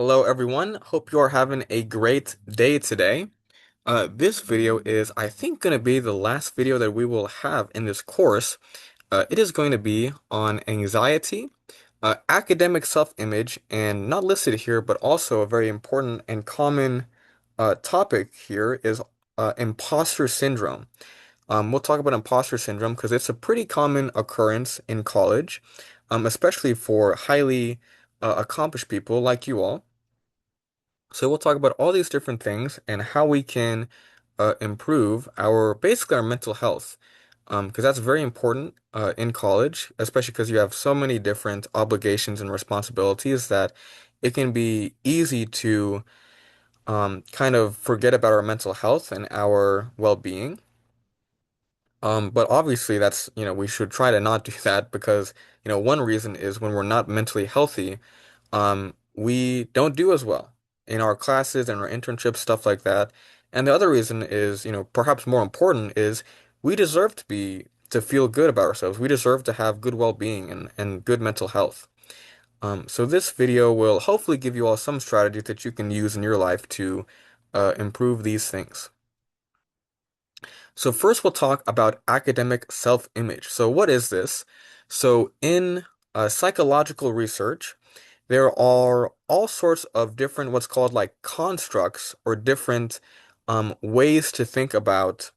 Hello everyone, hope you are having a great day today. This video is, I think, going to be the last video that we will have in this course. It is going to be on anxiety, academic self-image, and not listed here, but also a very important and common topic here is imposter syndrome. We'll talk about imposter syndrome because it's a pretty common occurrence in college, especially for highly accomplished people like you all. So we'll talk about all these different things and how we can improve basically our mental health, because that's very important in college, especially because you have so many different obligations and responsibilities that it can be easy to kind of forget about our mental health and our well-being. But obviously we should try to not do that because, one reason is when we're not mentally healthy, we don't do as well in our classes and our internships, stuff like that. And the other reason is, perhaps more important is we deserve to feel good about ourselves. We deserve to have good well-being and good mental health. So this video will hopefully give you all some strategies that you can use in your life to improve these things. So first we'll talk about academic self-image. So what is this? So in psychological research, there are all sorts of different what's called like constructs or different ways to think about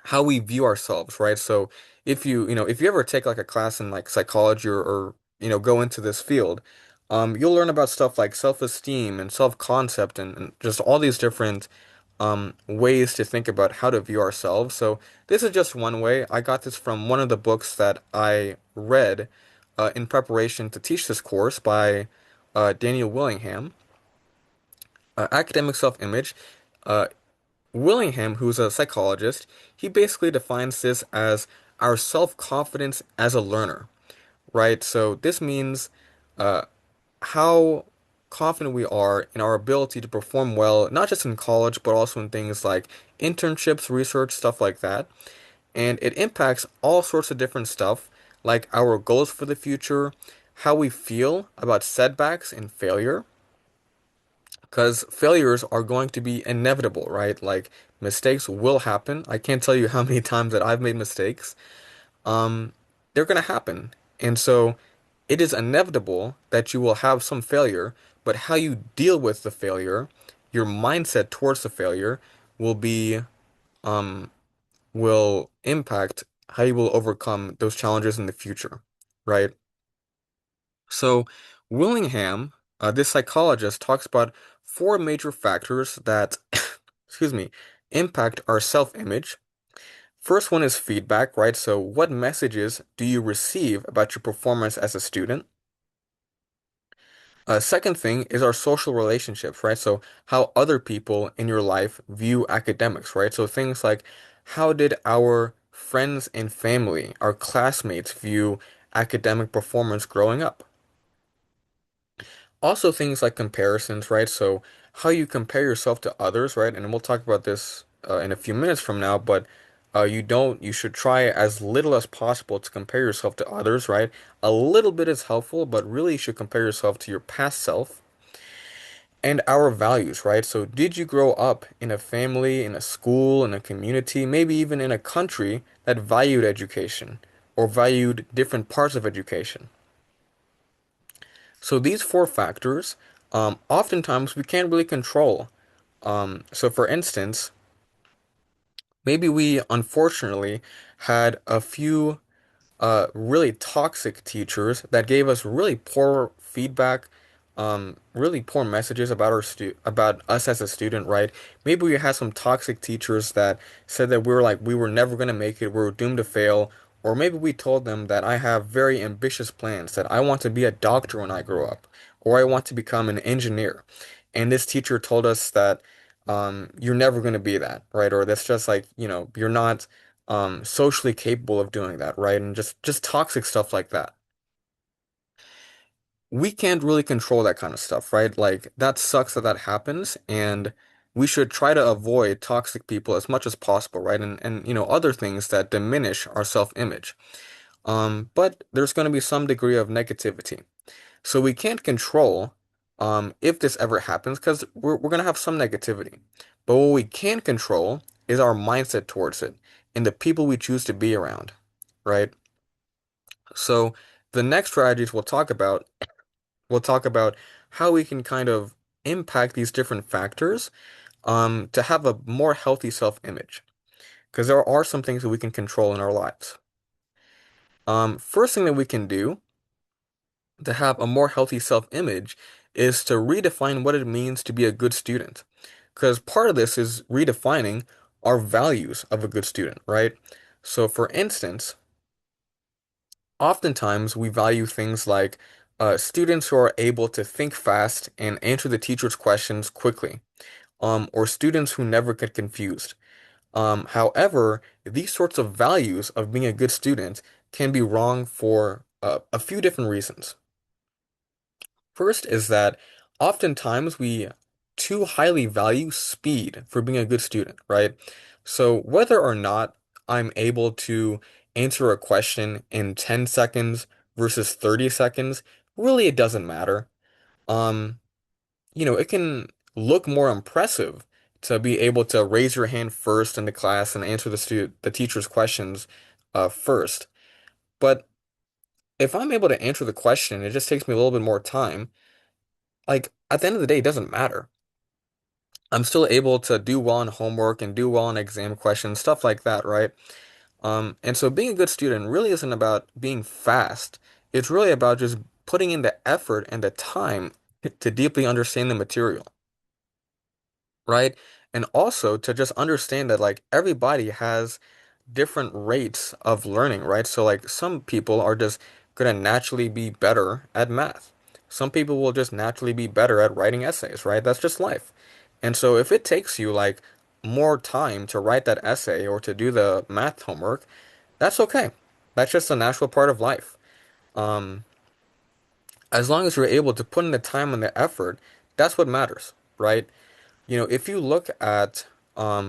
how we view ourselves, right? So if you ever take like a class in like psychology or go into this field, you'll learn about stuff like self-esteem and self-concept and just all these different ways to think about how to view ourselves. So this is just one way. I got this from one of the books that I read in preparation to teach this course by Daniel Willingham, Academic Self-Image. Uh, Willingham, who's a psychologist, he basically defines this as our self-confidence as a learner, right? So this means uh, how confident we are in our ability to perform well, not just in college, but also in things like internships, research, stuff like that. And it impacts all sorts of different stuff, like our goals for the future, how we feel about setbacks and failure, because failures are going to be inevitable, right? Like mistakes will happen. I can't tell you how many times that I've made mistakes. Um, they're going to happen. And so it is inevitable that you will have some failure, but how you deal with the failure, your mindset towards the failure will be um will impact how you will overcome those challenges in the future, right? So Willingham, this psychologist, talks about four major factors that, excuse me, impact our self-image. First one is feedback, right? So what messages do you receive about your performance as a student? Second thing is our social relationships, right? So how other people in your life view academics, right? So things like how did our friends and family, our classmates view academic performance growing up? Also things like comparisons, right? So how you compare yourself to others, right? And we'll talk about this in a few minutes from now, but you should try as little as possible to compare yourself to others, right? A little bit is helpful, but really you should compare yourself to your past self and our values, right? So did you grow up in a family, in a school, in a community, maybe even in a country that valued education or valued different parts of education? So these four factors, oftentimes we can't really control. So for instance, maybe we unfortunately had a few really toxic teachers that gave us really poor feedback, really poor messages about about us as a student, right? Maybe we had some toxic teachers that said that we were never gonna make it, we were doomed to fail, or maybe we told them that I have very ambitious plans, that I want to be a doctor when I grow up, or I want to become an engineer. And this teacher told us that you're never going to be that, right? Or that's just like, you're not socially capable of doing that, right? And just toxic stuff like that. We can't really control that kind of stuff, right? Like that sucks that that happens, and we should try to avoid toxic people as much as possible, right? And other things that diminish our self-image. But there's going to be some degree of negativity. So we can't control. if this ever happens, because we're going to have some negativity. But what we can control is our mindset towards it and the people we choose to be around, right? So the next strategies we'll talk about how we can kind of impact these different factors to have a more healthy self-image. Because there are some things that we can control in our lives. First thing that we can do to have a more healthy self-image is to redefine what it means to be a good student. Because part of this is redefining our values of a good student, right? So, for instance, oftentimes we value things like students who are able to think fast and answer the teacher's questions quickly, or students who never get confused. However, these sorts of values of being a good student can be wrong for a few different reasons. First is that oftentimes we too highly value speed for being a good student, right? So whether or not I'm able to answer a question in 10 seconds versus 30 seconds, really it doesn't matter. Um, it can look more impressive to be able to raise your hand first in the class and answer the teacher's questions first. But if I'm able to answer the question, it just takes me a little bit more time. Like at the end of the day, it doesn't matter. I'm still able to do well on homework and do well on exam questions, stuff like that, right? And so being a good student really isn't about being fast. It's really about just putting in the effort and the time to deeply understand the material, right? And also to just understand that like everybody has different rates of learning, right? So like some people are just gonna naturally be better at math. Some people will just naturally be better at writing essays, right? That's just life. And so if it takes you like more time to write that essay or to do the math homework, that's okay. That's just a natural part of life. Um, as long as you're able to put in the time and the effort, that's what matters, right? If you look at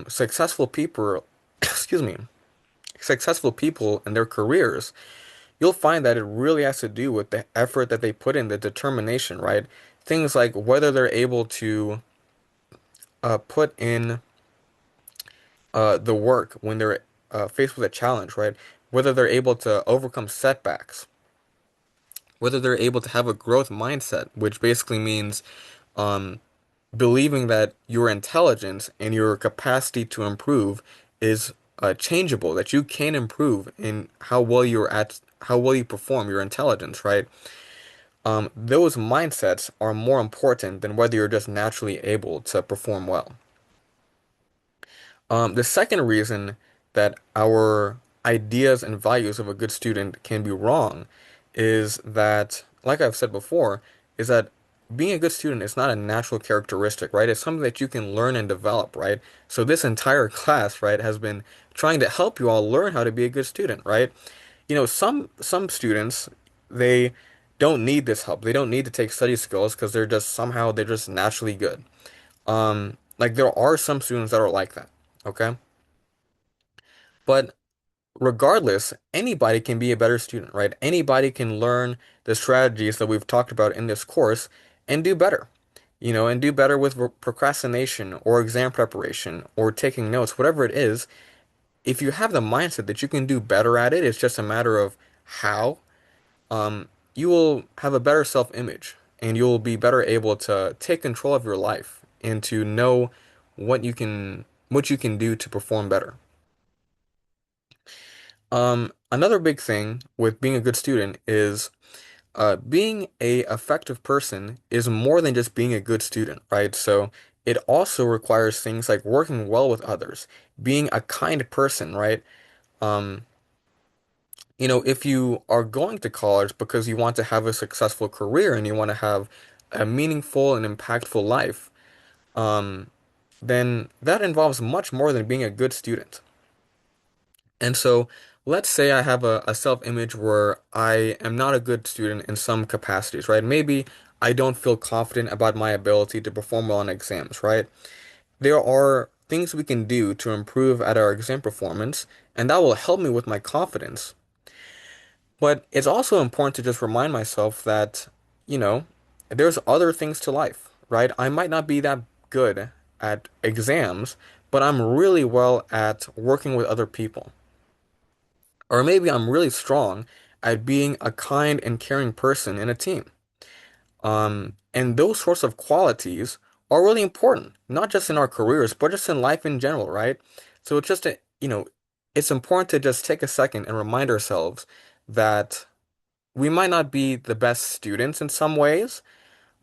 successful people, excuse me, successful people and their careers, you'll find that it really has to do with the effort that they put in, the determination, right? Things like whether they're able to put in the work when they're faced with a challenge, right? Whether they're able to overcome setbacks, whether they're able to have a growth mindset, which basically means um, believing that your intelligence and your capacity to improve is changeable, that you can improve in how well you perform your intelligence, right? Those mindsets are more important than whether you're just naturally able to perform well. The second reason that our ideas and values of a good student can be wrong is that, like I've said before, is that being a good student is not a natural characteristic, right? It's something that you can learn and develop, right? So this entire class, right, has been trying to help you all learn how to be a good student, right? Some students, they don't need this help. They don't need to take study skills because they're just naturally good. Like there are some students that are like that, okay? But regardless, anybody can be a better student, right? Anybody can learn the strategies that we've talked about in this course and do better. And do better with procrastination or exam preparation or taking notes, whatever it is. If you have the mindset that you can do better at it, it's just a matter of how, you will have a better self-image and you'll be better able to take control of your life and to know what you can do to perform better. Another big thing with being a good student is being a effective person is more than just being a good student, right? So it also requires things like working well with others, being a kind person, right? Um, if you are going to college because you want to have a successful career and you want to have a meaningful and impactful life, um, then that involves much more than being a good student. And so let's say I have a self-image where I am not a good student in some capacities, right? Maybe I don't feel confident about my ability to perform well on exams, right? There are things we can do to improve at our exam performance, and that will help me with my confidence. But it's also important to just remind myself that, you know, there's other things to life, right? I might not be that good at exams, but I'm really well at working with other people. Or maybe I'm really strong at being a kind and caring person in a team. And those sorts of qualities are really important, not just in our careers, but just in life in general, right? So it's just it's important to just take a second and remind ourselves that we might not be the best students in some ways,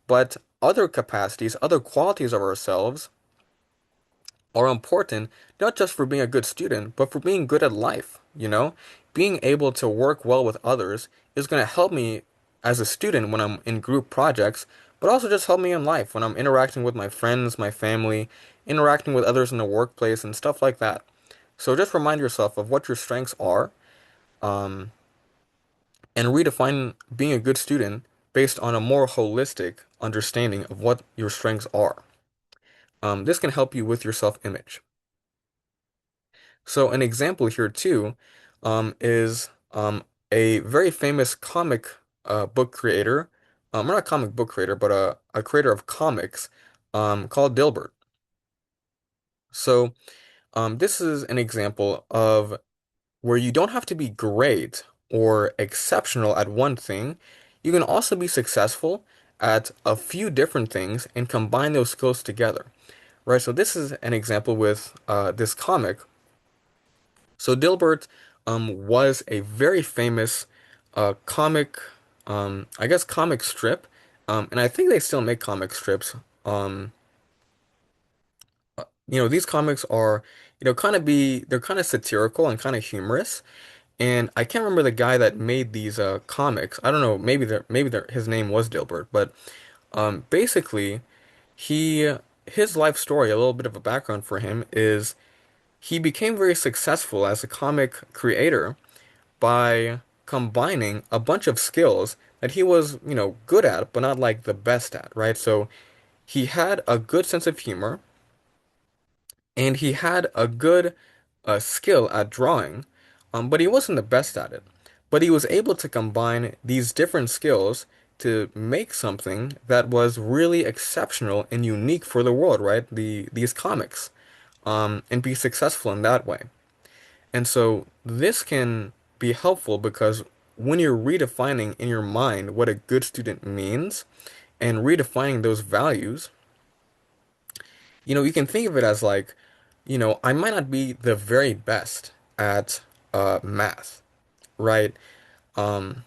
but other capacities, other qualities of ourselves are important, not just for being a good student, but for being good at life, you know? Being able to work well with others is going to help me as a student when I'm in group projects, but also just help me in life when I'm interacting with my friends, my family, interacting with others in the workplace and stuff like that. So just remind yourself of what your strengths are, um, and redefine being a good student based on a more holistic understanding of what your strengths are. This can help you with your self-image. So an example here too is a very famous comic book creator, or not a comic book creator, but a creator of comics called Dilbert. So this is an example of where you don't have to be great or exceptional at one thing. You can also be successful at a few different things and combine those skills together, right? So this is an example with this comic. So Dilbert was a very famous comic, I guess comic strip, and I think they still make comic strips. These comics are, they're kind of satirical and kind of humorous. And I can't remember the guy that made these comics. I don't know, his name was Dilbert, but basically he his life story, a little bit of a background for him is he became very successful as a comic creator by combining a bunch of skills that he was, good at, but not like the best at, right? So he had a good sense of humor and he had a good skill at drawing, but he wasn't the best at it. But he was able to combine these different skills to make something that was really exceptional and unique for the world, right? These comics, and be successful in that way. And so this can be helpful because when you're redefining in your mind what a good student means and redefining those values, you can think of it as like, I might not be the very best at math, right? Um,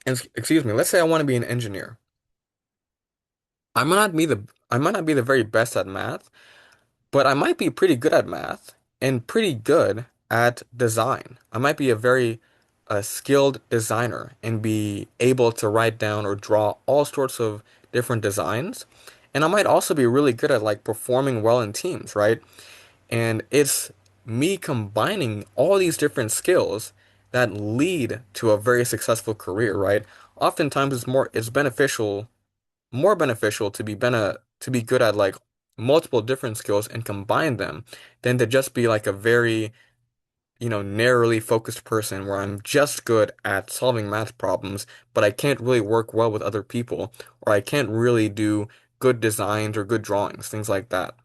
and excuse me, let's say I want to be an engineer. I might not be the very best at math, but I might be pretty good at math and pretty good at design. I might be a very skilled designer and be able to write down or draw all sorts of different designs. And I might also be really good at like performing well in teams, right? And it's me combining all these different skills that lead to a very successful career, right? Oftentimes it's more beneficial to to be good at like multiple different skills and combine them than to just be like a very, narrowly focused person where I'm just good at solving math problems, but I can't really work well with other people, or I can't really do good designs or good drawings, things like that.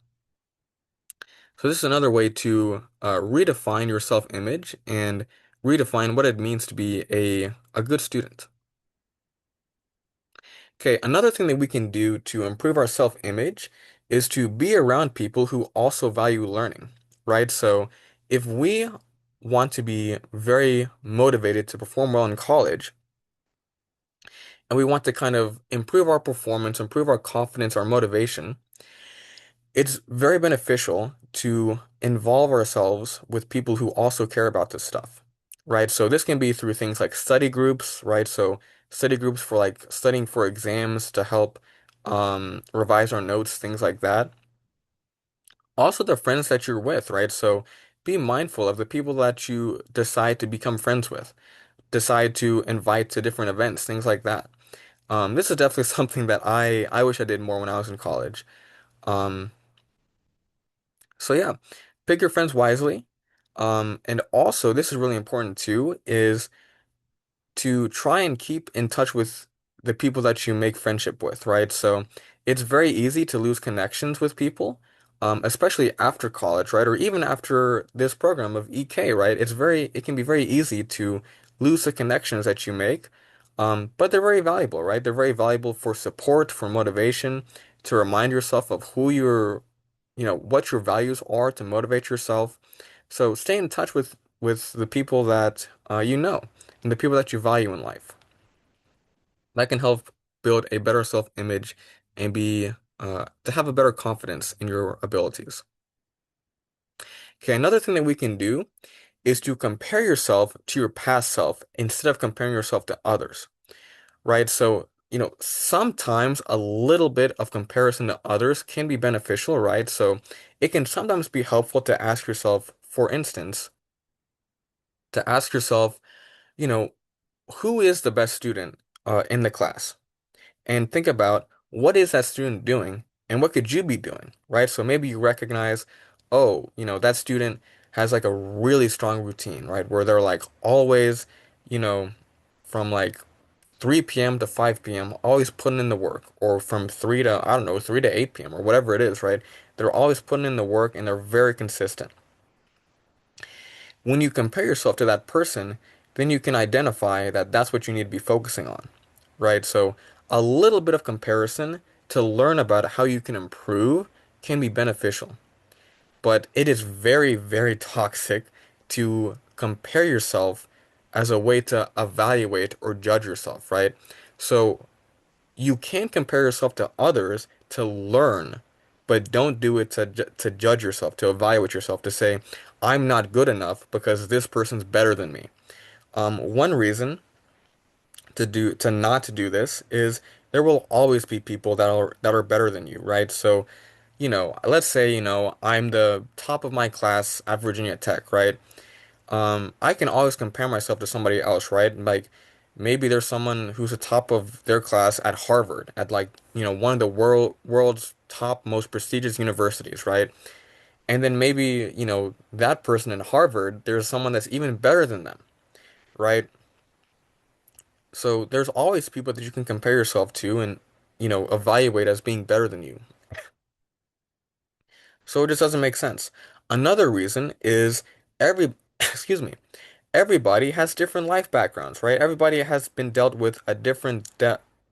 So this is another way to redefine your self-image and redefine what it means to be a good student. Okay, another thing that we can do to improve our self-image is to be around people who also value learning, right? So if we want to be very motivated to perform well in college, and we want to kind of improve our performance, improve our confidence, our motivation, it's very beneficial to involve ourselves with people who also care about this stuff, right? So this can be through things like study groups, right? So study groups for like studying for exams to help revise our notes, things like that. Also the friends that you're with, right? So be mindful of the people that you decide to become friends with, decide to invite to different events, things like that. This is definitely something that I wish I did more when I was in college. Um, So yeah, pick your friends wisely. And also, this is really important too, is to try and keep in touch with the people that you make friendship with, right? So it's very easy to lose connections with people, especially after college, right? Or even after this program of EK, right? It can be very easy to lose the connections that you make, but they're very valuable, right? They're very valuable for support, for motivation, to remind yourself of what your values are, to motivate yourself. So stay in touch with the people that you know and the people that you value in life. That can help build a better self-image and be to have a better confidence in your abilities. Okay, another thing that we can do is to compare yourself to your past self instead of comparing yourself to others, right? So, sometimes a little bit of comparison to others can be beneficial, right? So it can sometimes be helpful to ask yourself, for instance, to ask yourself, you know, who is the best student in the class? And think about what is that student doing and what could you be doing, right? So maybe you recognize, oh, that student has like a really strong routine, right? Where they're like always, you know, from like 3 p.m. to 5 p.m., always putting in the work, or from 3 to, I don't know, 3 to 8 p.m., or whatever it is, right? They're always putting in the work and they're very consistent. When you compare yourself to that person, then you can identify that that's what you need to be focusing on, right? So a little bit of comparison to learn about how you can improve can be beneficial, but it is very, very toxic to compare yourself as a way to evaluate or judge yourself, right? So you can compare yourself to others to learn, but don't do it to judge yourself, to evaluate yourself, to say, I'm not good enough because this person's better than me. One reason to not to do this is there will always be people that are better than you, right? So, let's say, I'm the top of my class at Virginia Tech, right? I can always compare myself to somebody else, right? Like maybe there's someone who's the top of their class at Harvard, at like, one of the world's top most prestigious universities, right? And then maybe, that person in Harvard, there's someone that's even better than them, right? So there's always people that you can compare yourself to and, evaluate as being better than you. So it just doesn't make sense. Another reason is excuse me, everybody has different life backgrounds, right? Everybody has been dealt with a different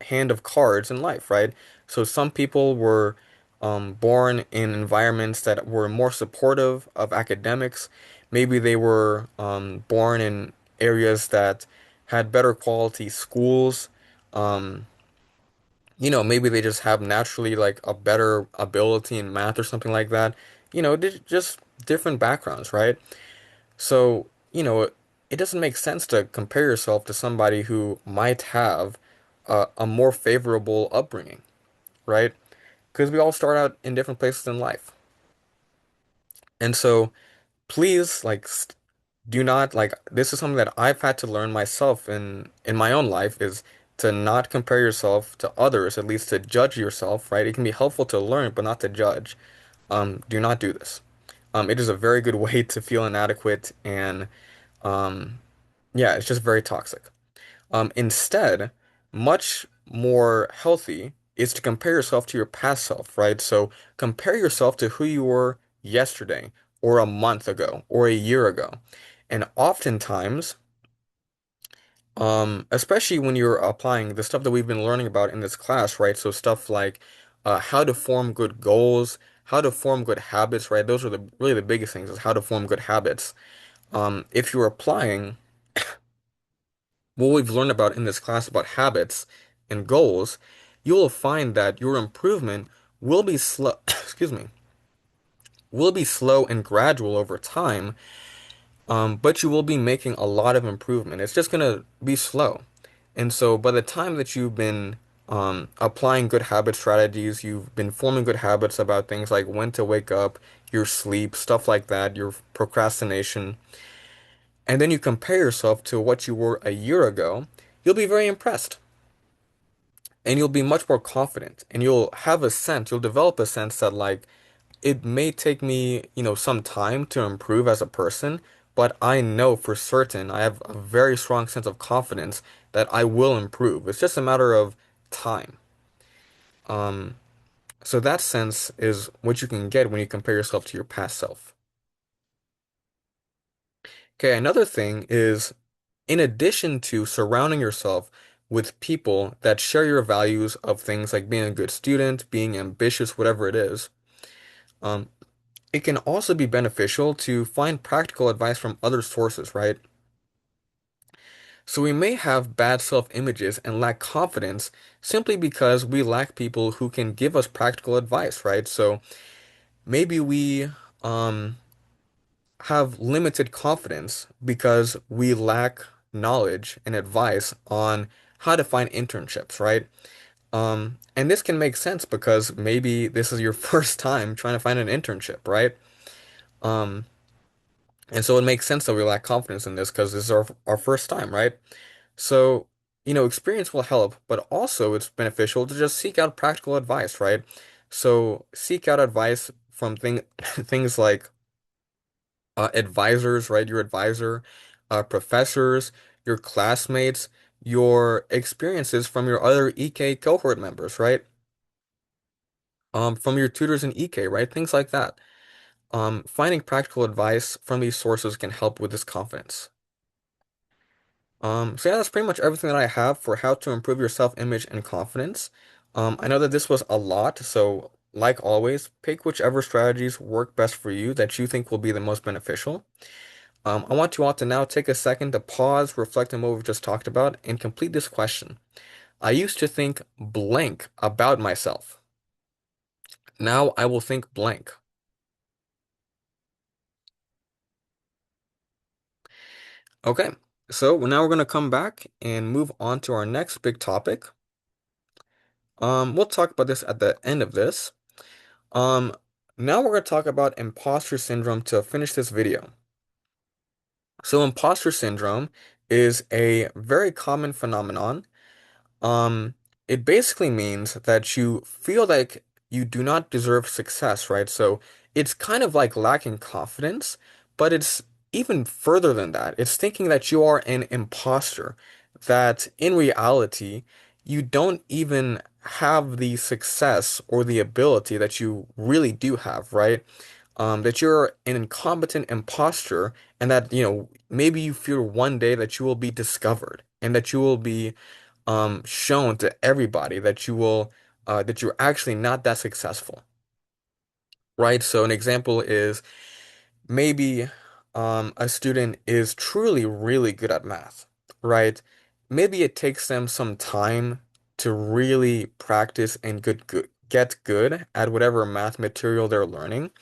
hand of cards in life, right? So some people were born in environments that were more supportive of academics. Maybe they were born in areas that had better quality schools. Um, maybe they just have naturally like a better ability in math or something like that. Just different backgrounds, right? So, it doesn't make sense to compare yourself to somebody who might have a more favorable upbringing, right? Because we all start out in different places in life. And so, please, like, do not, like, this is something that I've had to learn myself in my own life is to not compare yourself to others, at least to judge yourself, right? It can be helpful to learn, but not to judge. Do not do this. It is a very good way to feel inadequate and um, yeah, it's just very toxic. Instead, much more healthy is to compare yourself to your past self, right? So compare yourself to who you were yesterday, or a month ago, or a year ago. And oftentimes, especially when you're applying the stuff that we've been learning about in this class, right? So stuff like how to form good goals, how to form good habits, right? Those are really the biggest things is how to form good habits. If you're applying what we've learned about in this class about habits and goals, you will find that your improvement will be slow, excuse me, will be slow and gradual over time, but you will be making a lot of improvement. It's just gonna be slow. And so by the time that you've been applying good habit strategies, you've been forming good habits about things like when to wake up, your sleep, stuff like that, your procrastination, and then you compare yourself to what you were a year ago, you'll be very impressed. And you'll be much more confident and you'll develop a sense that like it may take me, some time to improve as a person, but I know for certain I have a very strong sense of confidence that I will improve. It's just a matter of time. Um, so that sense is what you can get when you compare yourself to your past self. Okay, another thing is in addition to surrounding yourself with people that share your values of things like being a good student, being ambitious, whatever it is, um, it can also be beneficial to find practical advice from other sources, right? So we may have bad self-images and lack confidence simply because we lack people who can give us practical advice, right? So maybe we um, have limited confidence because we lack knowledge and advice on how to find internships, right? And this can make sense because maybe this is your first time trying to find an internship, right? Um, and so it makes sense that we lack confidence in this because this is our first time, right? So, experience will help, but also it's beneficial to just seek out practical advice, right? So seek out advice from things like advisors, right? Your advisor, professors, your classmates, your experiences from your other EK cohort members, right? From your tutors in EK, right? Things like that. Finding practical advice from these sources can help with this confidence. So yeah, that's pretty much everything that I have for how to improve your self-image and confidence. I know that this was a lot, so like always, pick whichever strategies work best for you that you think will be the most beneficial. I want you all to now take a second to pause, reflect on what we've just talked about, and complete this question. I used to think blank about myself. Now I will think blank. Okay, so now we're going to come back and move on to our next big topic. We'll talk about this at the end of this. Um, Now we're going to talk about imposter syndrome to finish this video. So imposter syndrome is a very common phenomenon. Um, it basically means that you feel like you do not deserve success, right? So it's kind of like lacking confidence, but it's even further than that. It's thinking that you are an imposter, that in reality, you don't even have the success or the ability that you really do have, right? That you're an incompetent imposter, and that, maybe you fear one day that you will be discovered and that you will be shown to everybody that you're actually not that successful, right? So an example is maybe a student is truly really good at math, right? Maybe it takes them some time to really practice and get good at whatever math material they're learning,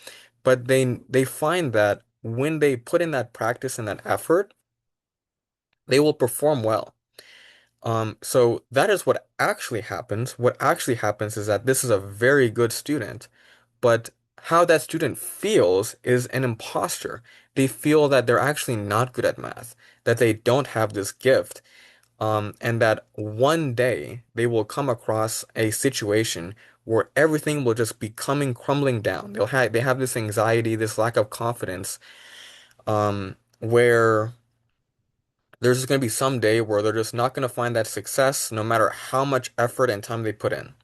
but they find that when they put in that practice and that effort, they will perform well. So that is what actually happens. What actually happens is that this is a very good student, but how that student feels is an imposter. They feel that they're actually not good at math, that they don't have this gift, and that one day they will come across a situation where everything will just be coming crumbling down. They have this anxiety, this lack of confidence, where there's just going to be some day where they're just not going to find that success no matter how much effort and time they put in.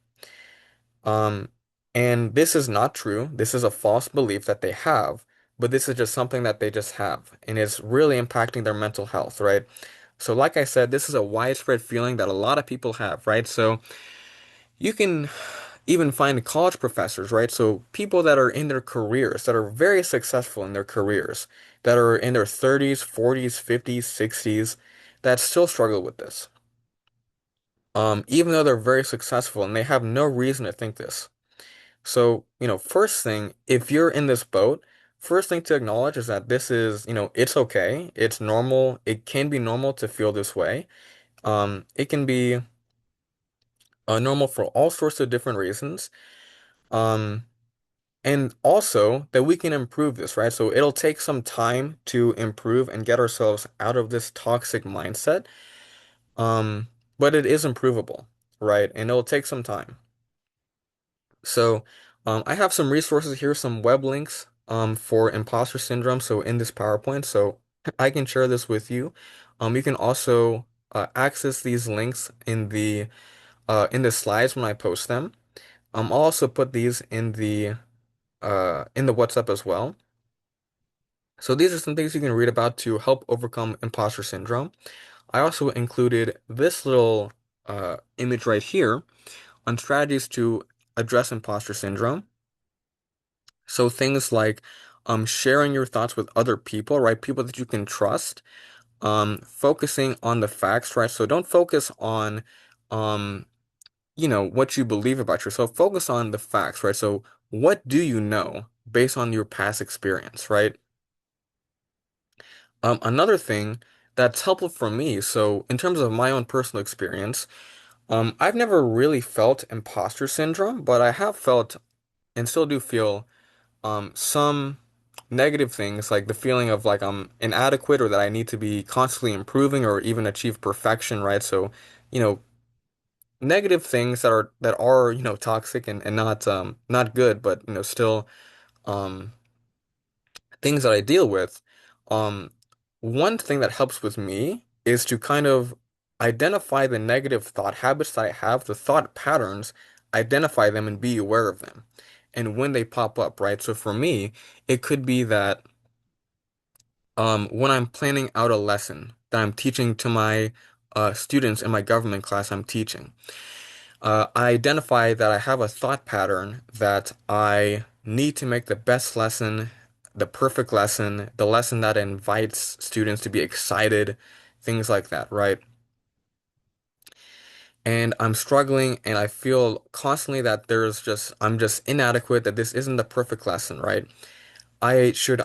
Um, and this is not true. This is a false belief that they have, but this is just something that they just have, and it's really impacting their mental health, right? So, like I said, this is a widespread feeling that a lot of people have, right? So, you can even find college professors, right? So, people that are in their careers, that are very successful in their careers, that are in their 30s, 40s, 50s, 60s, that still struggle with this. Even though they're very successful and they have no reason to think this. So, first thing, if you're in this boat, first thing to acknowledge is that this is, it's okay. It's normal. It can be normal to feel this way. It can be normal for all sorts of different reasons. Um, and also that we can improve this, right? So it'll take some time to improve and get ourselves out of this toxic mindset. Um, but it is improvable, right? And it'll take some time. So, I have some resources here, some web links for imposter syndrome. So in this PowerPoint, so I can share this with you. You can also access these links in the slides when I post them. I'll also put these in the WhatsApp as well. So these are some things you can read about to help overcome imposter syndrome. I also included this little image right here on strategies to address imposter syndrome. So things like sharing your thoughts with other people, right? People that you can trust. Focusing on the facts, right? So don't focus on um, what you believe about yourself. Focus on the facts, right? So what do you know based on your past experience, right? Another thing that's helpful for me, so in terms of my own personal experience, I've never really felt imposter syndrome, but I have felt and still do feel some negative things, like the feeling of like I'm inadequate or that I need to be constantly improving or even achieve perfection, right? So, you know, negative things that are, toxic and not good, but still um things that I deal with. Um, one thing that helps with me is to kind of identify the negative thought habits that I have, the thought patterns, identify them and be aware of them. And when they pop up, right? So for me, it could be that when I'm planning out a lesson that I'm teaching to my students in my government class I'm teaching, I identify that I have a thought pattern that I need to make the best lesson, the perfect lesson, the lesson that invites students to be excited, things like that, right? And I'm struggling and I feel constantly that I'm just inadequate, that this isn't the perfect lesson, right? I should,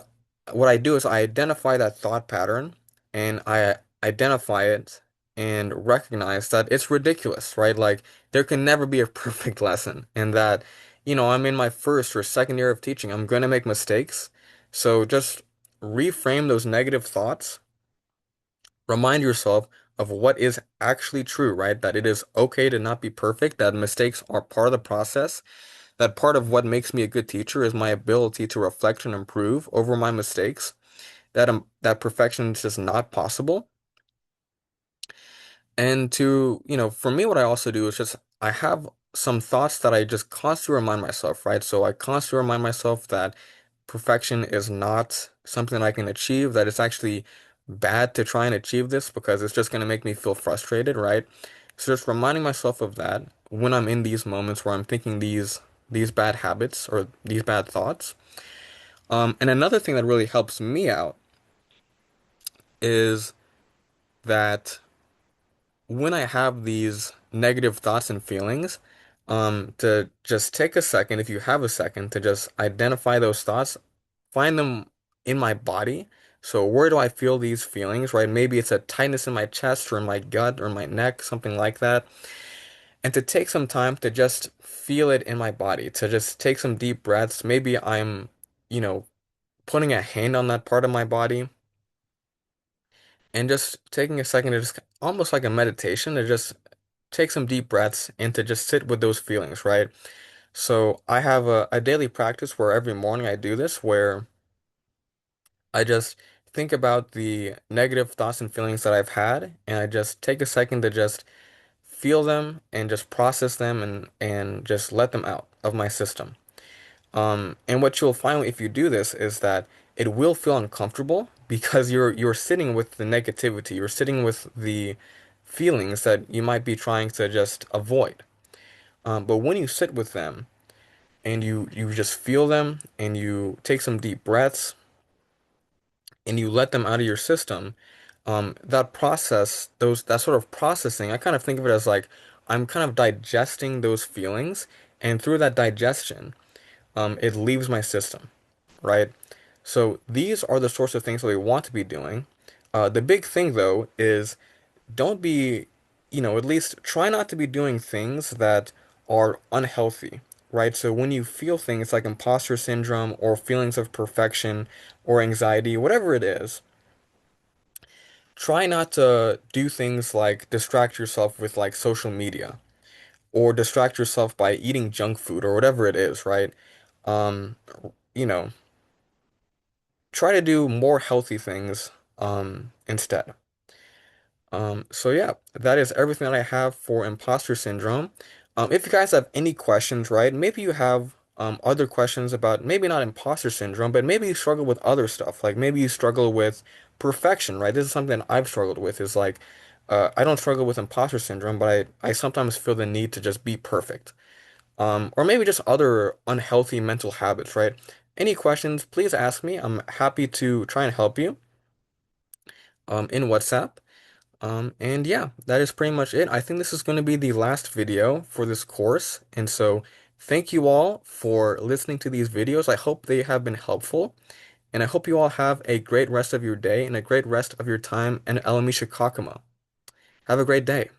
what I do is I identify that thought pattern and I identify it and recognize that it's ridiculous, right? Like there can never be a perfect lesson and that, I'm in my first or second year of teaching. I'm going to make mistakes. So just reframe those negative thoughts. Remind yourself of what is actually true, right? That it is okay to not be perfect, that mistakes are part of the process, that part of what makes me a good teacher is my ability to reflect and improve over my mistakes, that perfection is just not possible. And for me, what I also do is just I have some thoughts that I just constantly remind myself, right? So I constantly remind myself that perfection is not something I can achieve, that it's actually bad to try and achieve this because it's just going to make me feel frustrated, right? So just reminding myself of that when I'm in these moments where I'm thinking these bad habits or these bad thoughts. And another thing that really helps me out is that when I have these negative thoughts and feelings, to just take a second, if you have a second, to just identify those thoughts, find them in my body. So where do I feel these feelings, right? Maybe it's a tightness in my chest or in my gut or my neck, something like that. And to take some time to just feel it in my body, to just take some deep breaths. Maybe I'm, you know, putting a hand on that part of my body and just taking a second to just almost like a meditation to just take some deep breaths and to just sit with those feelings, right? So I have a daily practice where every morning I do this, where I just think about the negative thoughts and feelings that I've had, and I just take a second to just feel them and just process them and just let them out of my system. And what you'll find if you do this is that it will feel uncomfortable because you're sitting with the negativity, you're sitting with the feelings that you might be trying to just avoid. But when you sit with them and you just feel them and you take some deep breaths and you let them out of your system, that process, that sort of processing, I kind of think of it as like I'm kind of digesting those feelings, and through that digestion, it leaves my system, right? So these are the sorts of things that we want to be doing. The big thing though is don't be, at least try not to be doing things that are unhealthy, right? So when you feel things like imposter syndrome or feelings of perfection or anxiety, whatever it is, try not to do things like distract yourself with like social media or distract yourself by eating junk food or whatever it is, right? Um, you know, try to do more healthy things instead. So yeah, that is everything that I have for imposter syndrome. If you guys have any questions, right? Maybe you have other questions about maybe not imposter syndrome, but maybe you struggle with other stuff. Like maybe you struggle with perfection, right? This is something I've struggled with. Is like I don't struggle with imposter syndrome, but I sometimes feel the need to just be perfect. Or maybe just other unhealthy mental habits, right? Any questions, please ask me. I'm happy to try and help you in WhatsApp. And yeah, that is pretty much it. I think this is going to be the last video for this course. And so thank you all for listening to these videos. I hope they have been helpful. And I hope you all have a great rest of your day and a great rest of your time in Elamisha Kakuma. Have a great day.